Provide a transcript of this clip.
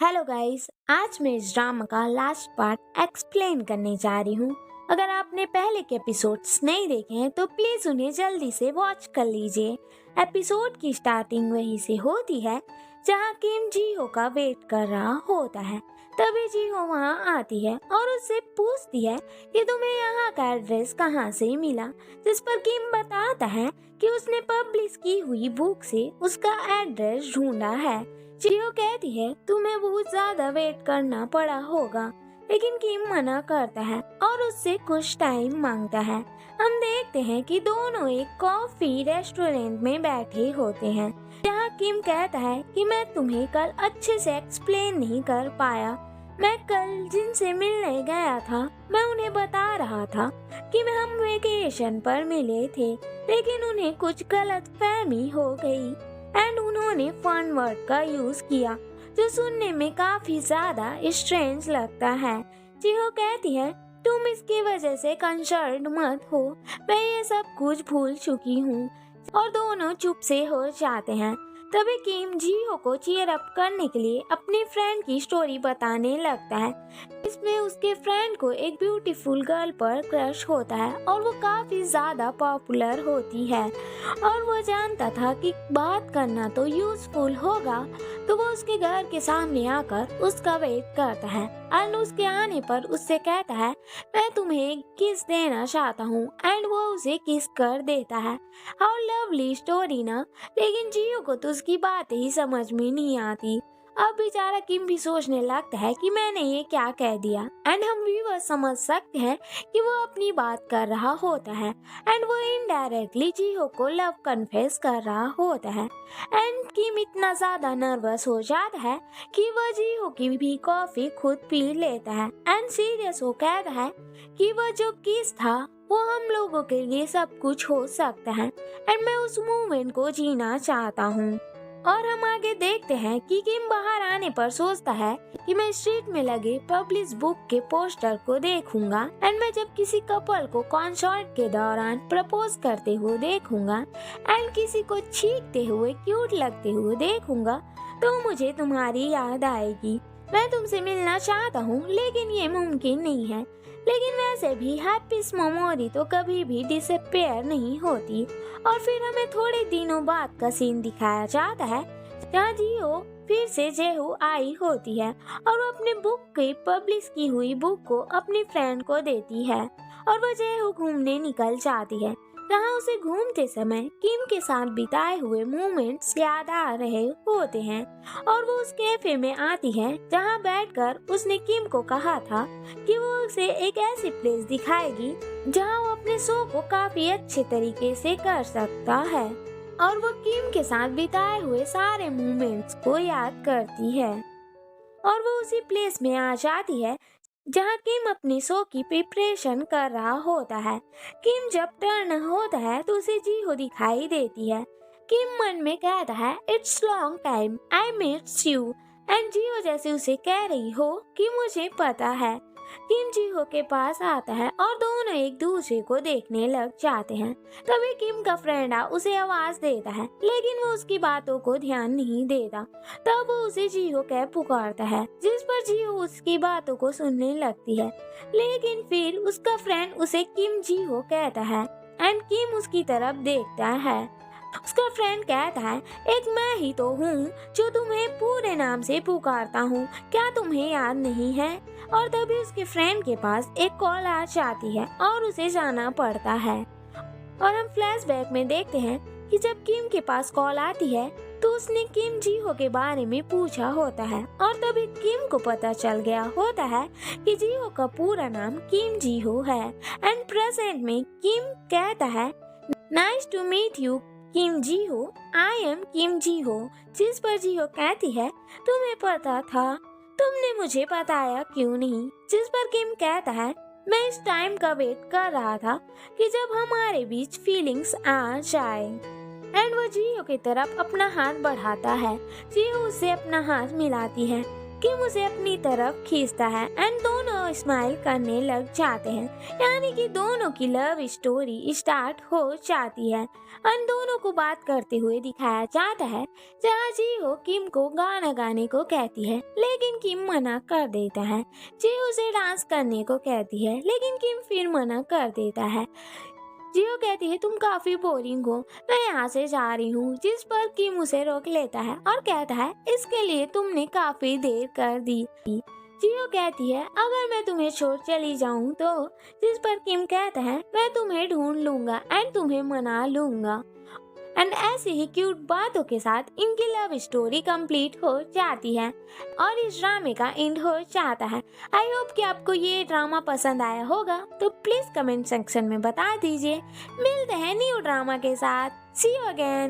Hello guys, आज मैं इस ड्रामा का लास्ट पार्ट एक्सप्लेन करने जा रही हूँ। अगर आपने पहले के एपिसोड्स नहीं देखे हैं तो प्लीज उन्हें जल्दी से वॉच कर लीजिए। एपिसोड की स्टार्टिंग वहीं से होती है जहाँ किम जी हो का वेट कर रहा होता है। तभी जी हो वहाँ आती है और उससे पूछती है कि तुम्हें यहाँ का एड्रेस कहाँ से मिला, जिस पर किम बताता है कि उसने पब्लिश की हुई बुक से उसका एड्रेस ढूंढा है। जियो कहती है तुम्हें बहुत ज्यादा वेट करना पड़ा होगा, लेकिन किम मना करता है और उससे कुछ टाइम मांगता है। हम देखते हैं कि दोनों एक कॉफी रेस्टोरेंट में बैठे होते हैं जहाँ किम कहता है कि मैं तुम्हें कल अच्छे से एक्सप्लेन नहीं कर पाया। मैं कल जिनसे मिलने गया था मैं उन्हें बता रहा था कि हम वेकेशन पर मिले थे, लेकिन उन्हें कुछ गलत फहमी हो गई एंड उन्होंने फन वर्ड का यूज किया जो सुनने में काफी ज्यादा स्ट्रेंज लगता है। जिहो कहती है तुम इसकी वजह से कंसर्न मत हो, मैं ये सब कुछ भूल चुकी हूँ। और दोनों चुप से हो जाते हैं। तभी किम जिहो को चीयर अप करने के लिए अपनी फ्रेंड की स्टोरी बताने लगता है। इसमें उसके फ्रेंड को एक ब्यूटीफुल गर्ल पर क्रश होता है और वो काफी ज्यादा पॉपुलर होती है और वो जानता था कि बात करना तो यूजफुल होगा, तो वो उसके घर के सामने आकर उसका वेट करता है एंड उसके आने पर उससे कहता है मैं तुम्हें किस देना चाहता हूँ एंड वो उसे किस कर देता है। हाउ लवली स्टोरी ना, लेकिन जियो को तो उसकी बातें ही समझ में नहीं आती। अब बेचारा किम भी सोचने लगता है कि मैंने ये क्या कह दिया एंड हम व्यूअर समझ सकते हैं कि वो अपनी बात कर रहा होता है एंड वो इनडायरेक्टली जिहो को लव कन्फेस कर रहा होता है एंड किम इतना ज्यादा नर्वस हो जाता है कि वह जिहो की भी कॉफी खुद पी लेता है एंड सीरियस हो कहता है कि वह जो किस था वो हम लोगों के लिए सब कुछ हो सकता है एंड मैं उस मोमेंट को जीना चाहता हूँ। और हम आगे देखते हैं कि किम बाहर आने पर सोचता है कि मैं स्ट्रीट में लगे पब्लिश बुक के पोस्टर को देखूंगा एंड मैं जब किसी कपल को कॉन्सर्ट के दौरान प्रपोज करते हुए देखूंगा एंड किसी को छींकते हुए क्यूट लगते हुए देखूंगा तो मुझे तुम्हारी याद आएगी। मैं तुमसे मिलना चाहता हूँ लेकिन ये मुमकिन नहीं है, लेकिन वैसे भी हैप्पीस्ट मेमोरी तो कभी भी डिसअपीयर नहीं होती। और फिर हमें थोड़े दिनों बाद का सीन दिखाया जाता है जहाँ जियो फिर से जेहू आई होती है और वो अपने बुक की पब्लिश की हुई बुक को अपनी फ्रेंड को देती है और वो जेहू घूमने निकल जाती है जहाँ उसे घूमते समय किम के साथ बिताए हुए मोमेंट्स याद आ रहे होते हैं और वो उस कैफे में आती है जहाँ बैठकर उसने किम को कहा था कि वो उसे एक ऐसी प्लेस दिखाएगी जहाँ वो अपने शो को काफी अच्छे तरीके से कर सकता है और वो किम के साथ बिताए हुए सारे मोमेंट्स को याद करती है और वो उसी प्लेस में आ जाती है जहाँ किम अपनी शो की प्रिपरेशन कर रहा होता है। किम जब टर्न होता है तो उसे जीहो दिखाई देती है। किम मन में कहता है it's long time I miss you and Jiho जैसे उसे कह रही हो कि मुझे पता है। किम जीहो के पास आता है और दोनों एक दूसरे को देखने लग जाते हैं। तभी किम का फ्रेंड उसे आवाज देता है लेकिन वो उसकी बातों को ध्यान नहीं देता। तब वो उसे जीहो कह पुकारता है जिस पर जीहो उसकी बातों को सुनने लगती है, लेकिन फिर उसका फ्रेंड उसे किम जीहो कहता है एंड किम उसकी तरफ देखता है। उसका फ्रेंड कहता है एक मैं ही तो हूँ जो तुम्हें पूरे नाम से पुकारता हूँ, क्या तुम्हें याद नहीं है। और तभी उसके फ्रेंड के पास एक कॉल आ जाती है और उसे जाना पड़ता है और हम फ्लैशबैक में देखते हैं कि जब किम के पास कॉल आती है तो उसने किम जीहो के बारे में पूछा होता है और तभी किम को पता चल गया होता है कि जीहो का पूरा नाम किम जीहो है एंड प्रेजेंट में किम कहता है nice to meet you Kim Jiho, I am Kim Jiho, जिस पर जीहो कहती है तुम्हें पता था, तुमने मुझे बताया क्यों नहीं। जिस पर किम कहता है मैं इस टाइम का वेट कर रहा था कि जब हमारे बीच फीलिंग्स आ जाए एंड वो जियो की तरफ अपना हाथ बढ़ाता है। जियो उससे अपना हाथ मिलाती है किम उसे अपनी तरफ खींचता है एंड दोनों स्माइल करने लग जाते हैं, यानी कि दोनों की लव स्टोरी स्टार्ट हो जाती है। एंड दोनों को बात करते हुए दिखाया जाता है, जहाँ जी हो किम को गाना गाने को कहती है, लेकिन किम मना कर देता है। जी उसे डांस करने को कहती है, लेकिन किम फिर मना कर देता है। जियो कहती है तुम काफी बोरिंग हो, मैं यहाँ से जा रही हूँ, जिस पर किम उसे रोक लेता है और कहता है इसके लिए तुमने काफी देर कर दी। जियो कहती है अगर मैं तुम्हें छोड़ चली जाऊँ तो, जिस पर किम कहता है मैं तुम्हें ढूंढ लूंगा एंड तुम्हें मना लूंगा। एंड ऐसे ही क्यूट बातों के साथ इनकी लव स्टोरी कंप्लीट हो जाती है और इस ड्रामे का एंड हो जाता है। आई होप कि आपको ये ड्रामा पसंद आया होगा, तो प्लीज कमेंट सेक्शन में बता दीजिए। मिलते हैं न्यू ड्रामा के साथ। सी यू अगेन।